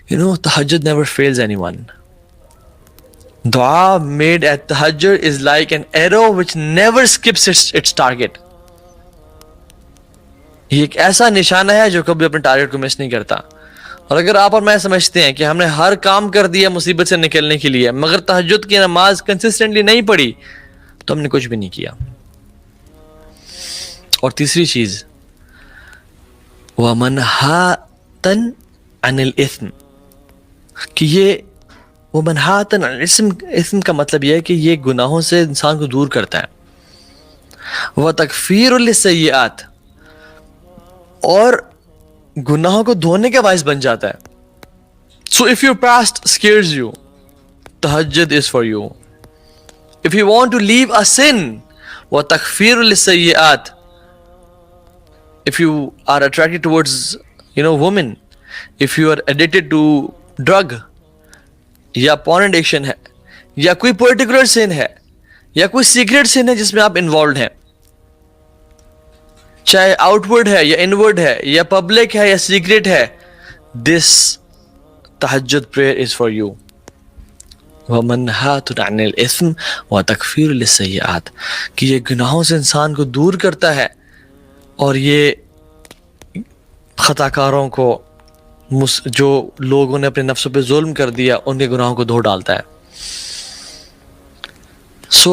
You know, tahajjud never fails anyone. Dua made at tahajjud is like an arrow which never skips its target. یہ ایک ایسا نشانہ ہے جو کبھی اپنے ٹارگٹ کو مس نہیں کرتا. اور اگر آپ اور میں سمجھتے ہیں کہ ہم نے ہر کام کر دیا مصیبت سے نکلنے کے لیے مگر تہجد کی نماز کنسسٹنٹلی نہیں پڑھی تو ہم نے کچھ بھی نہیں کیا. اور تیسری چیز وَمَنْهَاتًا عَنِ الْإِثْمِ کہ یہ وَمَنْهَاتًا عَنِ الْإِثْمِ کا مطلب یہ ہے کہ یہ گناہوں سے انسان کو دور کرتا ہے. وَتَكْفِيرٌ لِلسَّيِّئَاتِ اور گناہوں کو دھونے کا باعث بن جاتا ہے. So if your past scares you, tahajjud is for you. If you want to leave a sin, وَتَكْفِيرٌ لِلسَّيِّئَاتِ if you are attracted towards women, if you are addicted to drug یا porn addiction ہے یا کوئی particular sin ہے یا کوئی secret sin ہے جس میں آپ involved ہیں, چاہے آؤٹ ورڈ ہے یا انورڈ ہے یا پبلک ہے یا سیکریٹ ہے, دس تہجد پریئر از فار یو. وَمَنْهَاتٌ عَنِ الْإِثْمِ وَتَكْفِيرٌ لِلسَّيِّئَاتِ کہ یہ گناہوں سے انسان کو دور کرتا ہے اور یہ خطا کاروں کو, جو لوگوں نے اپنے نفسوں پہ ظلم کر دیا, ان کے گناہوں کو دھو ڈالتا ہے. So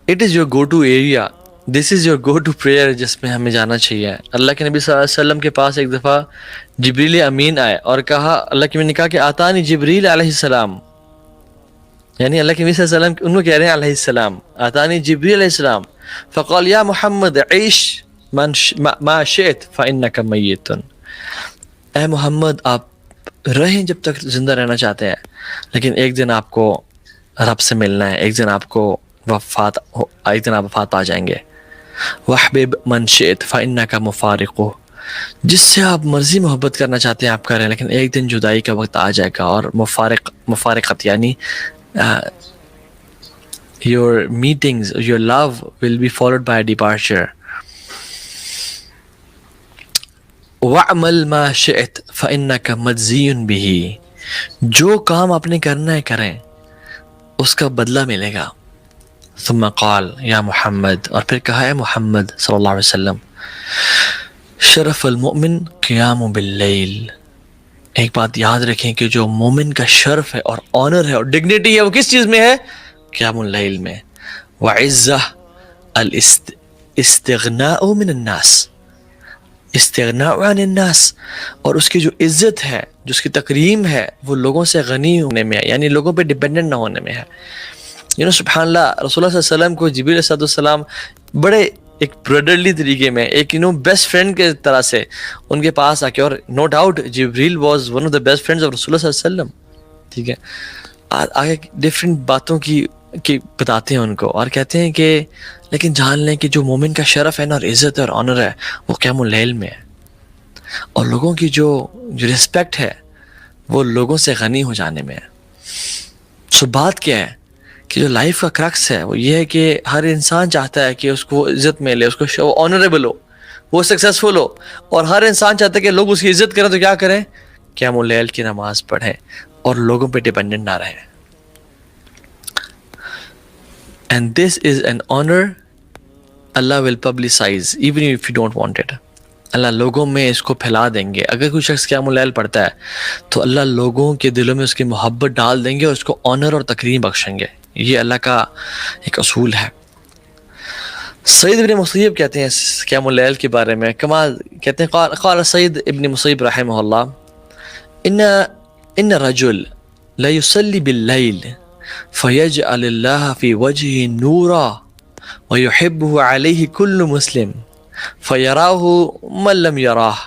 it is your go to area, this is your go to prayer جس میں ہمیں جانا چاہیے. اللہ کے نبی صلی اللہ علیہ وسلم کے پاس ایک دفعہ جبریل امین آئے اور کہا, اللہ کے نبی نے کہا کہ آتانی جبریل علیہ السلام, یعنی اللہ کے نبی صلی اللہ علیہ وسلم ان کو کہہ رہے ہیں علیہ السلام, آتانی جبریل علیہ السلام فقال یا محمد عیش ما شئت فإنک میت. اے محمد آپ رہیں جب تک زندہ رہنا چاہتے ہیں, لیکن ایک دن آپ کو رب سے ملنا ہے, ایک دن آپ کو ایک دن آپ وفات پا جائیں گے. وَحْبِبْ مَنْ شِئْتَ فَإِنَّكَ مُفَارِقُهُ جس سے آپ مرضی محبت کرنا چاہتے ہیں آپ کریں, لیکن ایک دن جدائی کا وقت آ جائے گا. اور مفارقت یعنی your meetings, your love will be followed by a departure. وَعْمَلْ مَا شِئْتَ فَإِنَّكَ مَجْزِيٌ بِهِ جو کام آپ نے کرنا ہے کریں, اس کا بدلہ ملے گا. ثم قال یا محمد اور پھر کہا ہے محمد صلی اللہ علیہ وسلم شرف المؤمن قیام باللیل. ایک بات یاد رکھیں کہ جو مومن کا شرف ہے اور آنر ہے اور ڈگنیٹی ہے وہ کس چیز میں ہے؟ قیام اللیل میں. وعزہ الاستغناء من الناس, استغناء عن الناس, اور اس کی جو عزت ہے, جو اس کی تکریم ہے, وہ لوگوں سے غنی ہونے میں ہے, یعنی لوگوں پہ ڈیپینڈنٹ نہ ہونے میں ہے. سبحان اللہ, رسول اللہ صلی اللہ علیہ وسلم کو جبریل علیہ السلام بڑے ایک برادرلی طریقے میں, ایک بیسٹ فرینڈ کے طرح سے ان کے پاس آ کے, اور no doubt Jibril was one of the best friends of رسول اللہ صلی اللہ علیہ وسلم. ٹھیک ہے, آگے ڈفرینٹ باتوں کی بتاتے ہیں ان کو اور کہتے ہیں کہ لیکن جان لیں کہ جو مومن کا شرف ہے نا, اور عزت ہے اور آنر ہے, وہ قیام اللیل میں ہے. اور لوگوں کی جو رسپیکٹ ہے وہ لوگوں سے غنی ہو جانے میں ہے. سو بات کیا ہے کہ جو لائف کا کرکس ہے وہ یہ ہے کہ ہر انسان چاہتا ہے کہ اس کو عزت ملے, اس کو آنریبل ہو, وہ سکسیسفل ہو, اور ہر انسان چاہتا ہے کہ لوگ اس کی عزت کریں. تو کیا کریں؟ قیام اللیل کی نماز پڑھیں اور لوگوں پہ ڈیپینڈنٹ نہ رہیں. And this is an honor Allah will publicize even if you don't want it. اللہ لوگوں میں اس کو پھیلا دیں گے. اگر کوئی شخص قیام اللیل پڑھتا ہے تو اللہ لوگوں کے دلوں میں اس کی محبت ڈال دیں گے اور اس کو آنر اور تکریم بخشیں گے. یہ اللہ کا ایک اصول ہے. سعید ابن مسیب کہتے ہیں قیام اللیل کے بارے میں, کمال کہتے ہیں, قال سعید ابن مسیب رحمہ اللہ ان رجل لا يصلي باللیل فيجعل الله في وجهه نورا ويحبه عليه كل مسلم فيراه من لم يراه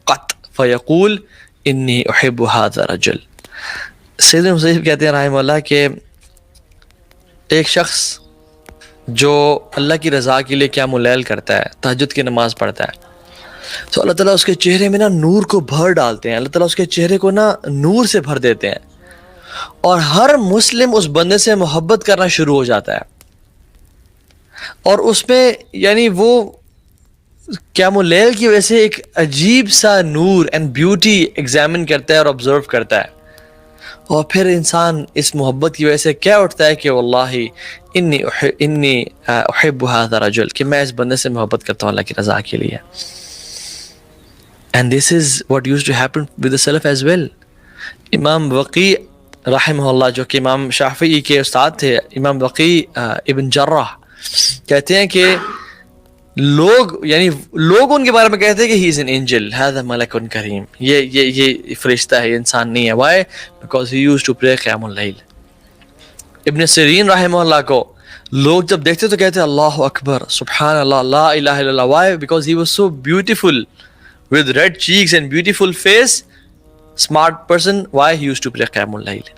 قط فيقول انی احب هذا الرجل. سید مسیب کہتے ہیں رحمہ اللہ کہ ایک شخص جو اللہ کی رضا کے لیے قیام اللیل کرتا ہے, تہجد کی نماز پڑھتا ہے, تو اللہ تعالیٰ اس کے چہرے میں نا نور کو بھر ڈالتے ہیں. اللہ تعالیٰ اس کے چہرے کو نا نور سے بھر دیتے ہیں, اور ہر مسلم اس بندے سے محبت کرنا شروع ہو جاتا ہے. اور اس میں یعنی وہ قیام اللیل کی وجہ سے ایک عجیب سا نور اینڈ بیوٹی ایگزامن کرتا ہے اور آبزرو کرتا ہے. اور پھر انسان اس محبت کی وجہ سے کیا اٹھتا ہے کہ واللہ انی احب هذا الرجل، کہ میں اس بندے سے محبت کرتا ہوں اللہ کی رضا کے لیے. And this is what used to happen with the Salaf as well. امام وقی رحمہ اللہ جو کہ امام شافعی کے استاد تھے، امام وقی ابن جرح کہتے ہیں کہ لوگ ان کے بارے میں کہتے ہیں کہ he is an angel، هذا ملک کریم، یہ فرشتہ ہے، یہ انسان نہیں ہے. Why? Because he used to pray قیام اللیل. ابن سیرین رحمہ اللہ کو لوگ جب دیکھتے تو کہتے ہیں اللہ اکبر، سبحان اللہ، لا الہ الا اللہ. Why? Because he was so beautiful with red cheeks and beautiful face, smart person. Why? He used to pray قیام اللیل.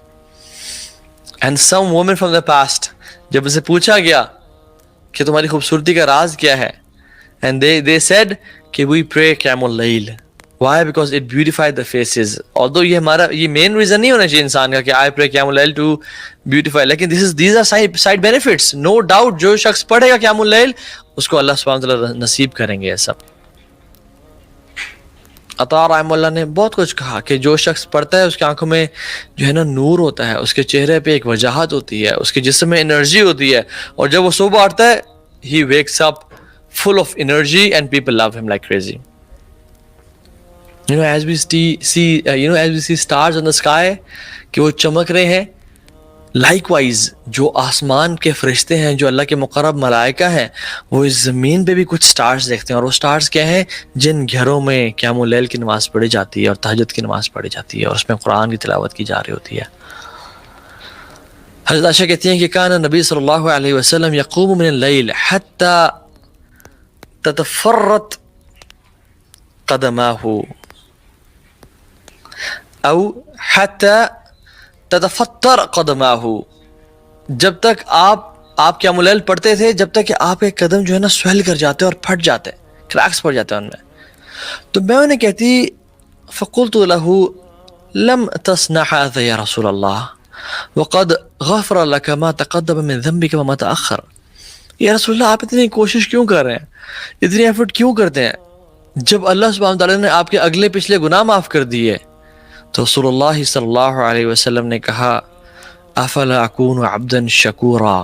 And some women from the past، جب اسے پوچھا گیا کہ تمہاری خوبصورتی کا راز کیا ہے، and they said کہ we pray قیام اللیل. Why? Because it beautified the faces. Although یہ main reason نہیں ہونا چاہیے انسان کا کہ I pray قیام اللیل to beautify، لیکن these are side benefits. No doubt جو شخص پڑھے گا قیام اللیل اس کو اللہ سبحانہ وتعالیٰ نصیب کریں گے یہ سب. عطا رحمہ اللہ نے بہت کچھ کہا کہ جو شخص پڑھتا ہے اس کی آنکھوں میں جو ہے نا نور ہوتا ہے، اس کے چہرے پہ ایک وجاہت ہوتی ہے، اس کے جسم میں انرجی ہوتی ہے، اور جب وہ صبح اٹھتا ہے he wakes up full of energy and people love him like crazy. As we see stars on the sky کہ وہ چمک رہے ہیں، likewise جو آسمان کے فرشتے ہیں، جو اللہ کے مقرب ملائکہ ہیں، وہ اس زمین پہ بھی کچھ سٹارز دیکھتے ہیں. اور وہ سٹارز کیا ہیں؟ جن گھروں میں قیام اللیل کی نماز پڑھی جاتی ہے اور تہجد کی نماز پڑھی جاتی ہے اور اس میں قرآن کی تلاوت کی جا رہی ہوتی ہے. حضرت عائشہ کہتی ہیں کہ کان نبی صلی اللہ علیہ وسلم یقوم من اللیل حتی تتفرت قدماہ او حتی تتفتر قدماہ، جب تک آپ قیام اللیل پڑھتے تھے جب تک کہ آپ کے قدم جو ہے نا سویل کر جاتے اور پھٹ جاتے، کریکس پڑ جاتے ہیں ان میں. تو میں انہیں کہتی فقلت له لم تصنع هذا یا رسول اللہ وقد غفر لك ما تقدم من ذنبك وما تأخر. یا رسول اللہ آپ اتنی کوشش کیوں کر رہے ہیں، اتنی ایفرٹ کیوں کرتے ہیں جب اللہ سبحانہ تعالیٰ نے آپ کے اگلے پچھلے گناہ معاف کر دیے؟ تو رسول اللہ صلی اللہ علیہ وسلم نے کہا افلا اکون عبدا شکورا،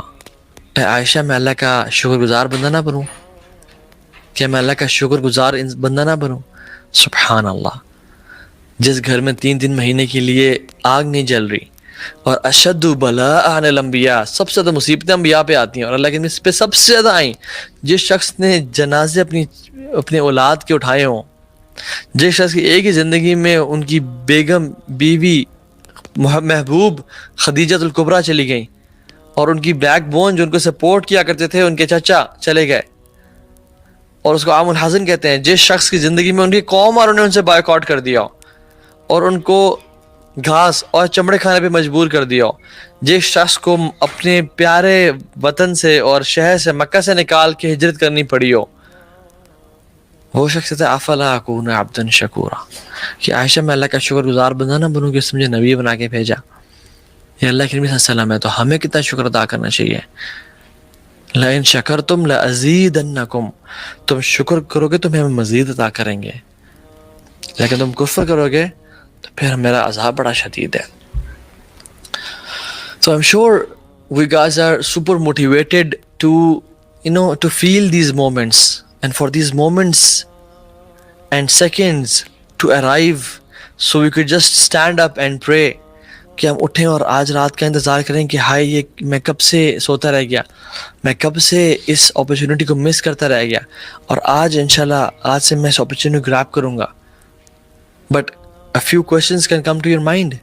اے عائشہ میں اللہ کا شکر گزار بندہ نہ بنوں؟ کیا میں اللہ کا شکر گزار بندہ نہ بنوں؟ سبحان اللہ. جس گھر میں 3 مہینے کے لیے آگ نہیں جل رہی، اور اشد بلاء عن الانبیاء، سب سے زیادہ مصیبتیں انبیاء پہ آتی ہیں اور اللہ کے نبی پہ سب سے زیادہ آئیں، جس شخص نے جنازے اپنے اولاد کے اٹھائے ہوں، جس شخص کی ایک ہی زندگی میں ان کی بیگم بیوی محبوب خدیجۃ الکبریٰ چلی گئیں، اور ان کی بیک بون جو ان کو سپورٹ کیا کرتے تھے ان کے چچا چلے گئے، اور اس کو عام الحزن کہتے ہیں. جس شخص کی زندگی میں ان کی قوم اور انہیں ان سے بائیکاٹ کر دیا اور ان کو گھاس اور چمڑے کھانے پہ مجبور کر دیا، جس شخص کو اپنے پیارے وطن سے اور شہر سے مکہ سے نکال کے ہجرت کرنی پڑی ہو، وہ شخص کہتا ہے افلا اکون عبدا شکورا، کہ عائشہ میں اللہ کا شکر گزار بندہ نہ بنوں کہ اس نے مجھے نبی بنا کے بھیجا. یہ اللہ کے نبی صلی اللہ علیہ وسلم ہے، تو ہمیں کتنا شکر ادا کرنا چاہیے. لئن شکرتم لازیدنکم، تم شکر کرو گے تو ہم مزید عطا کریں گے، لیکن تم کفر کرو گے تو پھر میرا عذاب بڑا شدید ہے. So I'm sure we guys are super motivated to feel these moments, and for these moments and seconds to arrive, so we could just stand up and pray کہ ہم اٹھیں اور آج رات کا انتظار کریں کہ ہائے یہ میں کب سے سوتا رہ گیا، میں کب سے اس اپرچونٹی کو مس کرتا رہ گیا، اور آج انشاءاللہ آج سے میں اس اپرچونٹی کو گراب کروں گا. But a few questions can come to your mind,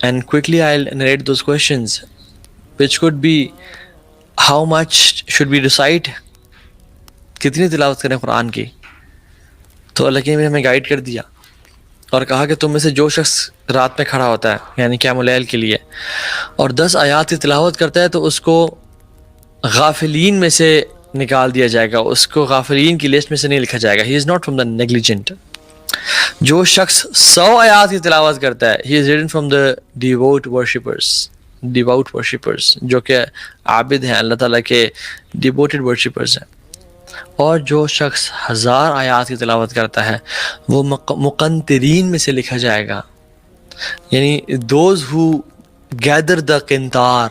and quickly I'll narrate those questions, which could be how much should we recite، کتنی تلاوت کریں قرآن کی. تو اللہ کے نبی نے ہمیں گائیڈ کر دیا اور کہا کہ تم میں سے جو شخص رات میں کھڑا ہوتا ہے یعنی قیام اللیل کے لیے اور 10 آیات کی تلاوت کرتا ہے تو اس کو غافلین میں سے نکال دیا جائے گا، اس کو غافلین کی لسٹ میں سے نہیں لکھا جائے گا. He is not from the negligent. جو شخص 100 آیات کی تلاوت کرتا ہے he is written from the devout worshippers جو کہ عابد ہیں، اللہ تعالیٰ کے devoted worshippers ہیں. اور جو شخص 1000 آیات کی تلاوت کرتا ہے وہ مقنطرین میں سے لکھا جائے گا. یعنی those who gather the qintar.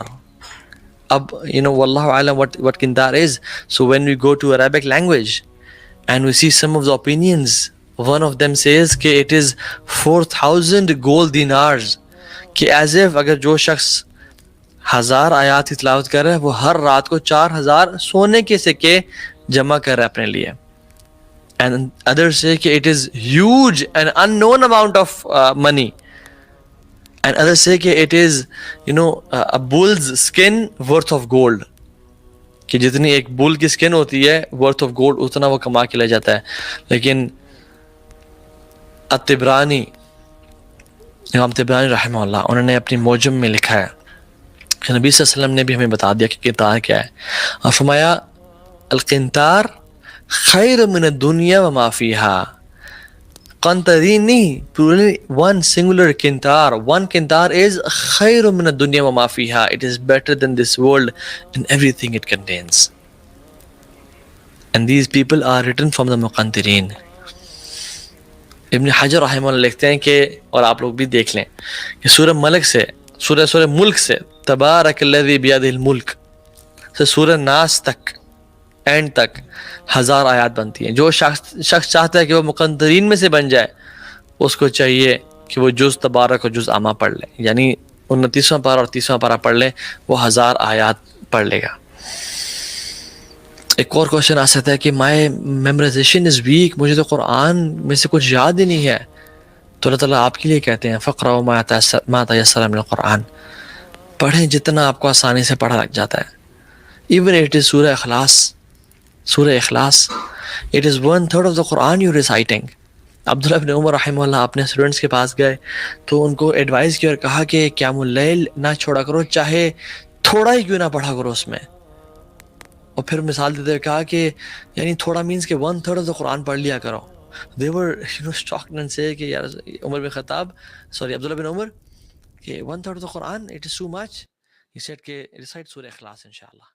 Ab, wallahu alam what qintar is. So when we go to Arabic language and we see some of the opinions, one of them says کہ it is 4,000 gold dinars, کہ as if اگر جو شخص 1000 آیات کی تلاوت کر رہا ہے وہ ہر رات کو 4000 سونے کے سکے جمع کر رہا ہے اپنے لیے. And others say کہ it is huge and unknown amount of money. And others say کہ it is a bull's skin worth of gold, کہ جتنی ایک بل کی سکن ہوتی ہے worth of gold اتنا وہ کما کے لے جاتا ہے. لیکن الطبرانی، امام طبرانی رحمہ اللہ، انہوں نے اپنی موجم میں لکھا ہے کہ نبی صلی اللہ علیہ وسلم نے بھی ہمیں بتا دیا کہ قنطار کیا ہے، اور فرمایا القنطار خیر من الدنیا وما فیہا. قنطرین نہیں، one singular قنطار. One قنطار is خیر من الدنیا وما فیہا. It is better than this world and everything it contains. And these people are written from the مقنطرین. ابن حجر رحمہ اللہ لکھتے ہیں کہ، اور آپ لوگ بھی دیکھ لیں کہ سورہ ملک سے، سورہ ملک سے تبارک الذی بیدہ الملک سے سورہ ناس تک، اینڈ تک 1000 آیات بنتی ہیں. جو شخص چاہتا ہے کہ وہ مقنطرین میں سے بن جائے، اس کو چاہیے کہ وہ جز تبارک اور جز عامہ پڑھ لے، یعنی 29واں پارہ اور 30واں پارہ پڑھ لے، وہ 1000 آیات پڑھ لے گا. ایک اور کوشچن آ سکتا ہے کہ مائی میمورائزیشن از ویک، مجھے تو قرآن میں سے کچھ یاد ہی نہیں ہے. تو اللہ تعالیٰ آپ کے لیے کہتے ہیں فقرؤ ما تیسر من القرآن، پڑھیں جتنا آپ کو آسانی سے پڑھا لگ جاتا ہے. ایون اٹ از سورہ اخلاص، سورہ اخلاص it is 1/3 of the Quran you reciting. عبداللہ بن عمر رحمہ اللہ اپنے اسٹوڈنٹس کے پاس گئے تو ان کو ایڈوائز کیا اور کہا کہ قیام اللیل نہ چھوڑا کرو، چاہے تھوڑا ہی کیوں نہ پڑھا کرو اس میں. اور پھر مثال دیتے ہوئے کہا کہ یعنی تھوڑا مینس کہ 1/3 آف دا قرآن پڑھ لیا کرو. they were shocked and say کہ یار عمر بن خطاب عبداللہ بن عمر کہ 1/3 of the Quran it is too much. He said کہ recite سورہ اخلاص انشاءاللہ.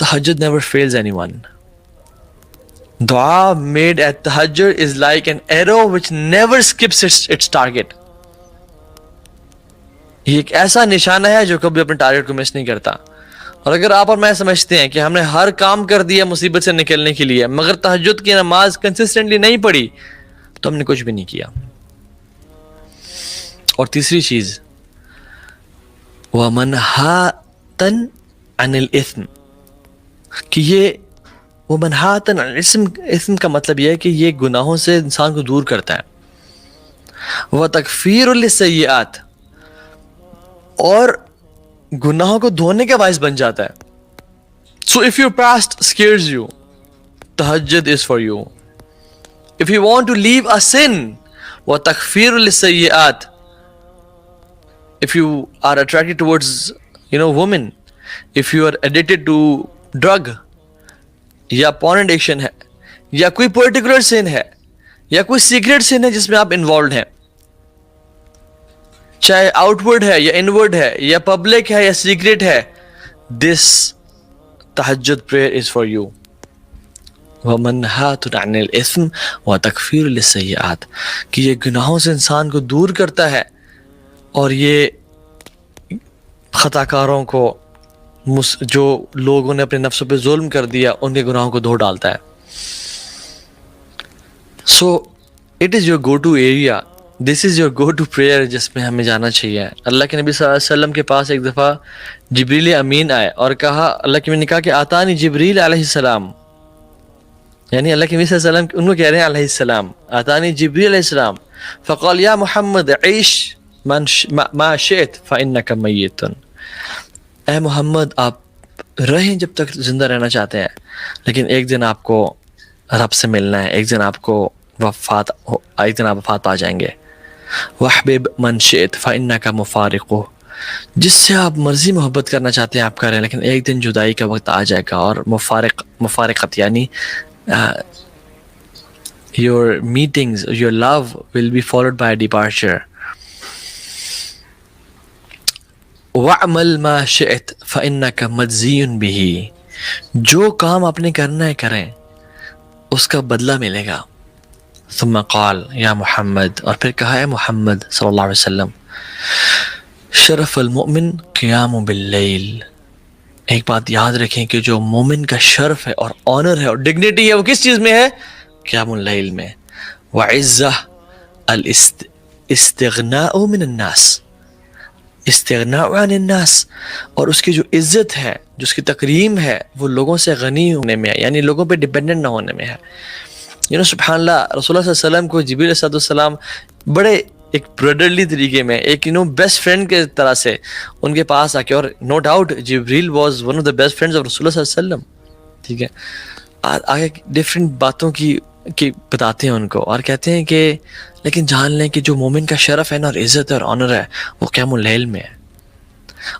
Tahajjud never fails anyone. Dua made at tahajjud is like an arrow which never skips its target. یہ ایک ایسا نشانہ ہے جو کبھی اپنے ٹارگٹ کو مس نہیں کرتا. اور اگر آپ اور میں سمجھتے ہیں کہ ہم نے ہر کام کر دیا مصیبت سے نکلنے کے لیے مگر تہجد کی نماز کنسسٹنٹلی نہیں پڑھی تو ہم نے کچھ بھی نہیں کیا. اور تیسری چیز وَمَنْهَاتًا عَنِ الْإِثْمِ، کہ یہ وَمَنْهَاتًا عَنِ الْإِثْمِ، اسم کا مطلب یہ ہے کہ یہ گناہوں سے انسان کو دور کرتا ہے. وَتَكْفِيرٌ لِلسَّيِّئَاتِ، اور گناہوں کو دھونے کا باعث بن جاتا ہے. So if your past scares you, tahajjud is for you. If you want to leave a sin, وَتَكْفِيرٌ لِلسَّيِّئَاتِ، if you are attracted towards women, if you are addicted to drug یا porn addiction ہے یا کوئی particular sin ہے یا کوئی secret sin ہے جس میں آپ involved ہیں، چاہے آؤٹ ورڈ ہے یا انورڈ ہے یا پبلک ہے یا سیکریٹ ہے، دس تہجد پریئر از فار یو. وَمَنْهَاتٌ عَنِ الْإِثْمِ وَتَكْفِيرٌ لِلسَّيِّئَاتِ، کہ یہ گناہوں سے انسان کو دور کرتا ہے اور یہ خطا کاروں کو، جو لوگوں نے اپنے نفسوں پہ ظلم کر دیا، ان کے گناہوں کو دھو ڈالتا ہے. So it is your go to area, this is your go to prayer جس میں ہمیں جانا چاہیے. اللہ کے نبی صلی اللہ علیہ وسلم کے پاس ایک دفعہ جبریل امین آئے اور کہا، اللہ کے نبی نے کہا کہ آتانی جبریل علیہ السلام، یعنی اللہ کے نبی صلی اللہ علیہ وسلم ان کو کہہ رہے ہیں علیہ السلام، آتانی جبریل علیہ السلام فقال یا محمد عیش ما شئت فإنک میت، اے محمد آپ رہیں جب تک زندہ رہنا چاہتے ہیں، لیکن ایک دن آپ کو رب سے ملنا ہے، ایک دن آپ کو ایک دن آپ وفات پا جائیں گے. وَحْبِبْ مَنْ شِئْتَ فَإِنَّكَ مُفَارِقُهُ، جس سے آپ مرضی محبت کرنا چاہتے ہیں آپ کریں، لیکن ایک دن جدائی کا وقت آ جائے گا. اور مفارقت یعنی your meetings, your love will be followed by a departure. وَعْمَلْ مَا شِئْتَ فَإِنَّكَ مَجْزِيٌ بِهِ، جو کام آپ نے کرنا ہے کریں، اس کا بدلہ ملے گا. ثم قال یا محمد، اور پھر کہا ہے محمد صلی اللہ علیہ وسلم، شرف المؤمن قیام باللیل. ایک بات یاد رکھیں کہ جو مومن کا شرف ہے اور آنر ہے اور ڈگنیٹی ہے وہ کس چیز میں ہے؟ قیام اللیل میں. وعزہ الاستغناء من الناس، استغناء عن الناس، اور اس کی جو عزت ہے، جو اس کی تکریم ہے، وہ لوگوں سے غنی ہونے میں ہے، یعنی لوگوں پہ ڈیپینڈنٹ نہ ہونے میں ہے. سبحان اللہ، رسول اللہ صلی اللہ علیہ وسلم کو جبریل علیہ السلام بڑے ایک بردرلی طریقے میں، ایک بیسٹ فرینڈ کے طرح سے ان کے پاس آ کے، اور no doubt Jibril was one of the best friends of رسول اللہ صلی اللہ علیہ وسلم. ٹھیک ہے، آگے ڈفرینٹ باتوں کی بتاتے ہیں ان کو، اور کہتے ہیں کہ لیکن جان لیں کہ جو مومن کا شرف ہے نا، اور عزت اور آنر ہے، وہ قیام اللیل میں ہے،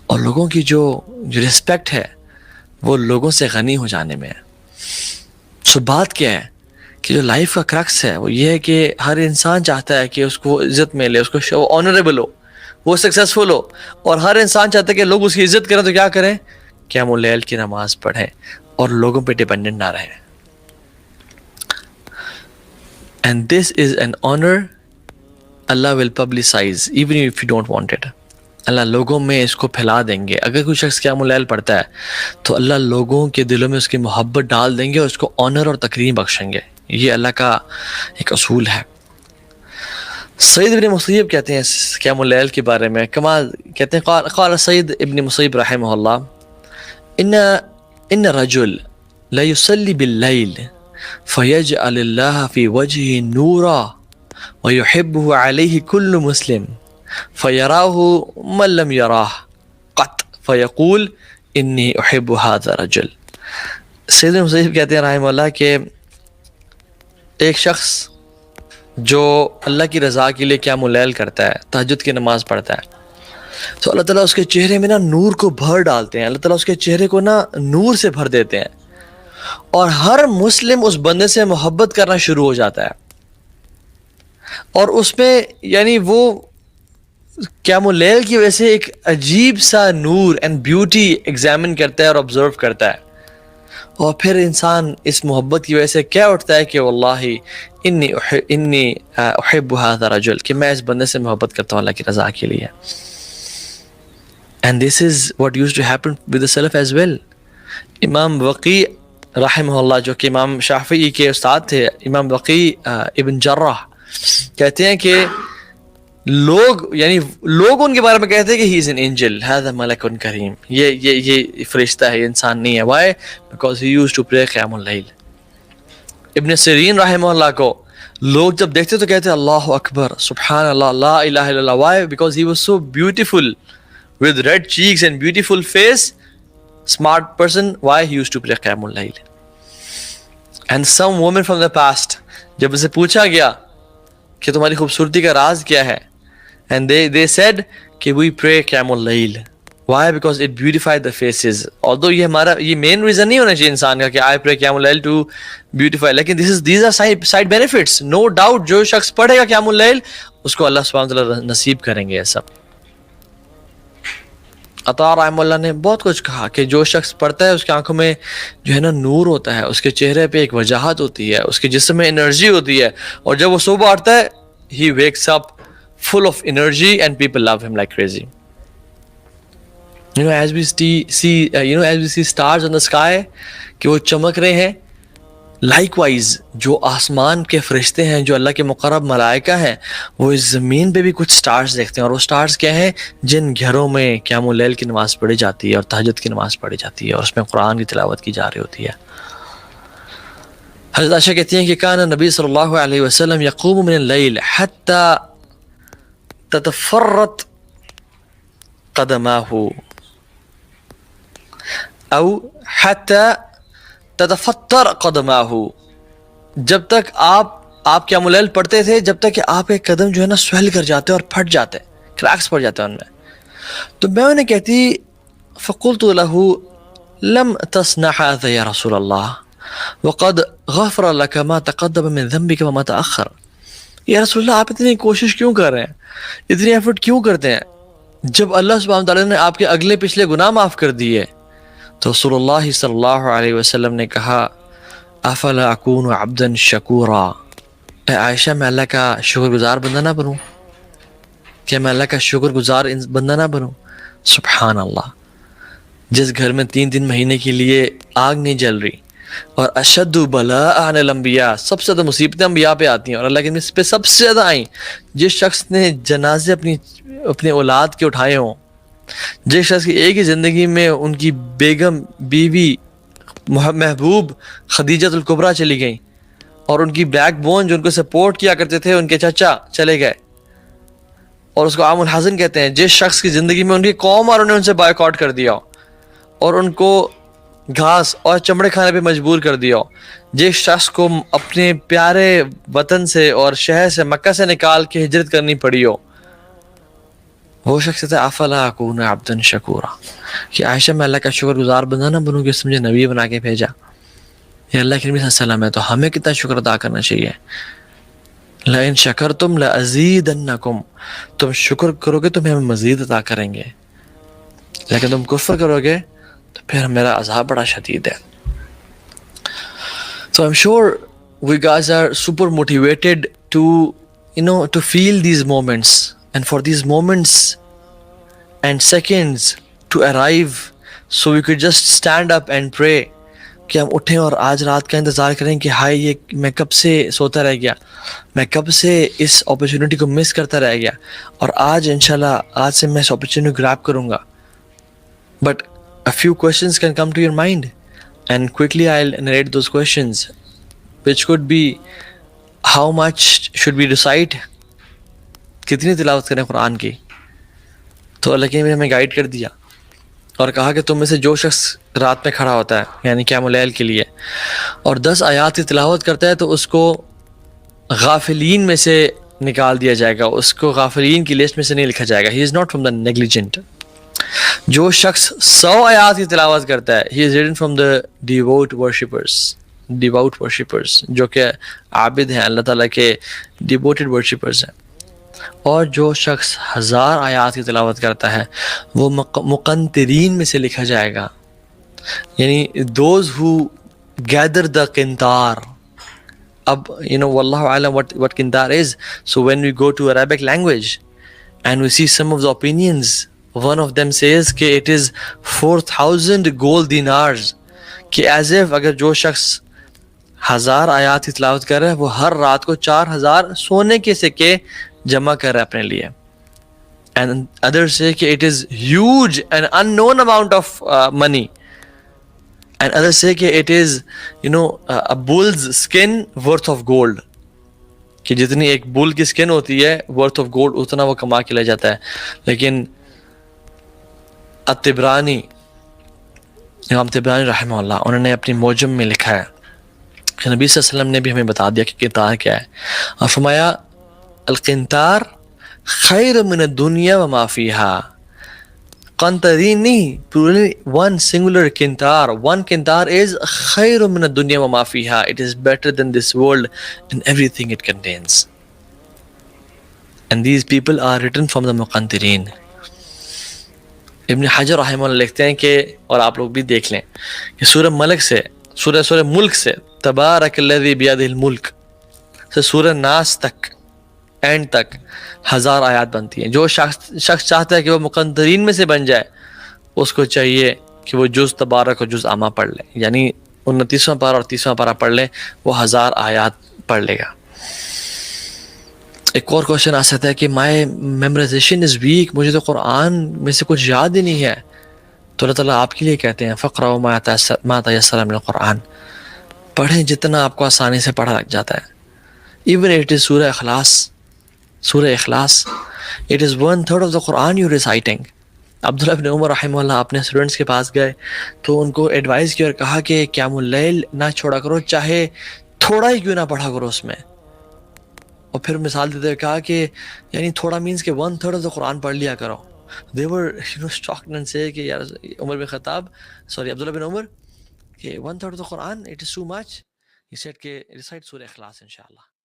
اور لوگوں کی جو رسپیکٹ ہے وہ لوگوں سے غنی ہو جانے میں ہے. سو بات کیا ہے کہ جو لائف کا کرکس ہے وہ یہ ہے کہ ہر انسان چاہتا ہے کہ اس کو عزت ملے، اس کو آنریبل ہو، وہ سکسیسفل ہو، اور ہر انسان چاہتا ہے کہ لوگ اس کی عزت کریں. تو کیا کریں؟ قیام اللیل کی نماز پڑھیں اور لوگوں پہ ڈیپینڈنٹ نہ رہیں. And this is an honor Allah will publicize even if you don't want it. اللہ لوگوں میں اس کو پھیلا دیں گے. اگر کوئی شخص قیام اللیل پڑھتا ہے تو اللہ لوگوں کے دلوں میں اس کی محبت ڈال دیں گے اور اس کو آنر اور تکریم بخشیں گے. یہ اللہ کا ایک اصول ہے. سعید ابن مسیب کہتے ہیں قیام اللیل کے بارے میں، کمال کہتے ہیں، قال سعید ابن مسیب رحمہ اللہ، ان رجل لا يصلي باللیل فيجعل الله في وجهه نورا ويحبه عليه كل مسلم فيراه من لم يراه قط فيقول إني أحب هذا الرجل. سید مسیب کہتے ہیں رحمہ اللہ کہ ایک شخص جو اللہ کی رضا کے لیے قیام اللیل کرتا ہے، تہجد کی نماز پڑھتا ہے، تو اللہ تعالیٰ اس کے چہرے میں نا نور کو بھر ڈالتے ہیں. اللہ تعالیٰ اس کے چہرے کو نا نور سے بھر دیتے ہیں، اور ہر مسلم اس بندے سے محبت کرنا شروع ہو جاتا ہے. اور اس میں یعنی وہ قیام اللیل کی وجہ سے ایک عجیب سا نور اینڈ بیوٹی ایگزامن کرتا ہے اور آبزرو کرتا ہے، اور پھر انسان اس محبت کی وجہ سے کیا اٹھتا ہے کہ واللہ انی احب هذا الرجل، کہ میں اس بندے سے محبت کرتا ہوں اللہ کی رضا کے لیے. And this is what used to happen with the Salaf as well. امام وقی رحمہ اللہ، جو کہ امام شافعی کے استاد تھے، امام وقی ابن جرح کہتے ہیں کہ لوگ ان کے بارے میں کہتے ہیں کہ he is an angel, هذا ملک کریم، یہ فرشتہ ہے، یہ انسان نہیں ہے. why? because he used to pray قیام اللیل. ابن سیرین رحمہ اللہ کو لوگ جب دیکھتے تو کہتے اللہ اکبر، سبحان اللہ، لا الہ الا اللہ. why? because he was so beautiful with red cheeks and beautiful face, smart person. why? he used to pray قیام اللیل. and some women from the past، جب اسے پوچھا گیا کہ تمہاری خوبصورتی کا راز کیا ہے، and they said کہ we pray قیام اللیل. why? because it beautified the faces. although یہ main reason نہیں ہونا چاہیے انسان کا کہ I pray قیام اللیل to beautify، لیکن these are side benefits. no doubt جو شخص پڑھے گا قیام اللیل اس کو اللہ سبحانہ وتعالیٰ نصیب کریں گے یہ سب. عطا رحمہ اللہ نے بہت کچھ کہا کہ جو شخص پڑھتا ہے اس کی آنکھوں میں جو ہے نا نور ہوتا ہے، اس کے چہرے پہ ایک وجاہت ہوتی ہے، اس کے جسم میں انرجی ہوتی ہے، اور جب وہ صبح اٹھتا ہے he wakes up full of energy and people love him like crazy. as we see stars in the sky کہ وہ چمک رہے ہیں، likewise جو آسمان کے فرشتے ہیں، جو اللہ کے مقرب ملائکہ ہیں، وہ اس زمین پہ بھی کچھ سٹارز دیکھتے ہیں. اور وہ سٹارز کیا ہیں؟ جن گھروں میں قیام اللیل کی نماز پڑھی جاتی ہے اور تہجد کی نماز پڑھی جاتی ہے اور اس میں قرآن کی تلاوت کی جا رہی ہوتی ہے. حضرت عائشہ کہتی ہیں کہ کان نبی صلی اللہ علیہ وسلم یقوم من اللیل حتی تتفرط قدماہ او حتی تتفطر قدماہ، جب تک آپ قیام اللیل پڑھتے تھے جب تک کہ آپ کے قدم جو ہے نا سویل کر جاتے اور پھٹ جاتے، کریکس پڑ جاتے ہیں ان میں. تو میں انہیں کہتی فقلت له لم تصنع هذا یا رسول اللہ وقد غفر لك ما تقدم من ذنبك وما تأخر. یا رسول اللہ آپ اتنی کوشش کیوں کر رہے ہیں، اتنی ایفرٹ کیوں کرتے ہیں، جب اللہ سبحانہ وتعالی نے آپ کے اگلے پچھلے گناہ معاف کر دیے؟ تو رسول اللہ صلی اللہ علیہ وسلم نے کہا افلا اکون عبدا شکورا، اے عائشہ میں اللہ کا شکر گزار بندہ نہ بنوں؟ کیا میں اللہ کا شکر گزار بندہ نہ بنوں؟ سبحان اللہ. جس گھر میں 3 مہینے کے لیے آگ نہیں جل رہی، اور اشد بلاء علی الانبیاء، سب سے زیادہ مصیبتیں انبیاء پہ آتی ہیں، اور اللہ کے نبی پہ سب سے زیادہ آئیں. جس شخص نے جنازے اپنے اولاد کے اٹھائے ہوں، جس شخص کی ایک ہی زندگی میں ان کی بیگم، بیوی، محبوب خدیجہ الکبریٰ چلی گئیں، اور ان کی بیک بون جو ان کو سپورٹ کیا کرتے تھے ان کے چچا چلے گئے، اور اس کو عام الحزن کہتے ہیں. جس شخص کی زندگی میں ان کی قوم اور انہیں ان سے بائیکاٹ کر دیا اور ان کو گھاس اور چمڑے کھانے پہ مجبور کر دیا، جس شخص کو اپنے پیارے وطن سے اور شہر سے مکہ سے نکال کے ہجرت کرنی پڑی ہو، وہ شخص کہتا ہے افلا اکون عبدا شکورا، کہ عائشہ میں اللہ کا شکر گزار بندہ نہ بنوں کہ اس نے مجھے نبی بنا کے بھیجا. یہ اللہ کے نبی صلی اللہ علیہ وسلم ہے، تو ہمیں کتنا شکر ادا کرنا چاہیے. لئن شکرتم لازیدنکم، تم شکر کرو گے تو ہم مزید عطا کریں گے، لیکن تم کفر کرو گے تو پھر میرا عذاب بڑا شدید ہے. So I'm sure we guys are super motivated to to feel these moments, and for these moments and seconds to arrive, so we could just stand up and pray کہ ہم اٹھیں اور آج رات کا انتظار کریں کہ ہائے یہ میں کب سے سوتا رہ گیا، میں کب سے اس اپرچونٹی کو مس کرتا رہ گیا، اور آج انشاءاللہ آج سے میں اس اپرچونٹی گریب کروں گا. But a few questions can come to your mind, and quickly I'll narrate those questions, which could be how much should we recite، کتنی تلاوت کریں قرآن کی. تو اللہ کے نبی نے ہمیں گائیڈ کر دیا اور کہا کہ تم میں سے جو شخص رات میں کھڑا ہوتا ہے یعنی قیام اللیل کے لیے اور 10 آیات کی تلاوت کرتا ہے تو اس کو غافلین میں سے نکال دیا جائے گا، اس کو غافلین کی لسٹ میں سے نہیں لکھا جائے گا. He is not from the negligent. جو شخص 100 آیات کی تلاوت کرتا ہے he is written from the devout worshippers, جو کہ عابد ہیں، اللہ تعالیٰ کے ڈیووٹڈ ورشپرز ہیں. اور جو شخص 1000 آیات کی تلاوت کرتا ہے وہ مقنطرین میں سے لکھا جائے گا، یعنی those who gather the قنطار. اب واللہ عالم what قنطار is. So when we go to Arabic language and we see some of the opinions, one of them says کہ it is 4000 gold dinars، کہ as if اگر جو شخص 1000 آیات کی تلاوت کر رہا ہے وہ ہر رات کو 4000 سونے کے سکے جمع کر رہا ہے اپنے لیے. And others say کہ it is huge and unknown amount of money. And others say کہ it is a bull's skin worth of gold، کہ جتنی ایک بل کی سکن ہوتی ہے worth of gold اتنا وہ کما کے لے جاتا ہے. لیکن الطبرانی، امام طبرانی رحمہ اللہ، انہوں نے اپنی موجم میں لکھا ہے کہ نبی صلی اللہ علیہ وسلم نے بھی ہمیں بتا دیا کہ قنطار کیا ہے، اور فرمایا القنطار خیر من الدنیا وما فیہا. قنطرین نہیں، poorly one singular قنطار. One قنطار is خیر من الدنیا وما فیہا. It is better than this world and everything it contains. And these people are written from the مقنطرین. ابن حجر رحمہ اللہ لکھتے ہیں کہ، اور آپ لوگ بھی دیکھ لیں کہ سورہ ملک سے سورہ ملک سے تبارک الذی بیدہ الملک سے سورہ ناس تک اینڈ تک 1000 آیات بنتی ہیں. جو شخص چاہتا ہے کہ وہ مقنطرین میں سے بن جائے اس کو چاہیے کہ وہ جز تبارک اور جز عامہ پڑھ لے، یعنی 29واں پارہ اور 30واں پارہ پڑھ لے، وہ 1000 آیات پڑھ لے گا. ایک اور کوشچن آ سکتا ہے کہ مائی میمورائزیشن از ویک، مجھے تو قرآن میں سے کچھ یاد ہی نہیں ہے. تو اللہ تعالیٰ آپ کے لیے کہتے ہیں فقرؤ ما تیسر من القرآن، پڑھیں جتنا آپ کو آسانی سے پڑھا لگ جاتا ہے. ایون اٹ از سورہ اخلاص it is 1/3 of the Quran you're reciting. عبداللہ بن عمر رحمہ اللہ اپنے اسٹوڈنٹس کے پاس گئے تو ان کو ایڈوائز کیا اور کہا کہ قیام اللیل نہ چھوڑا کرو، چاہے تھوڑا ہی کیوں نہ پڑھا کرو اس میں. اور پھر مثال دیتے ہوئے کہا کہ یعنی تھوڑا مینس کہ 1/3 of the Quran پڑھ لیا کرو. They were shocked and say کہ یار عمر بن خطاب عبداللہ بن عمر کہ 1/3 of the Quran it is too much. He said کہ recite سورہ اخلاص انشاءاللہ.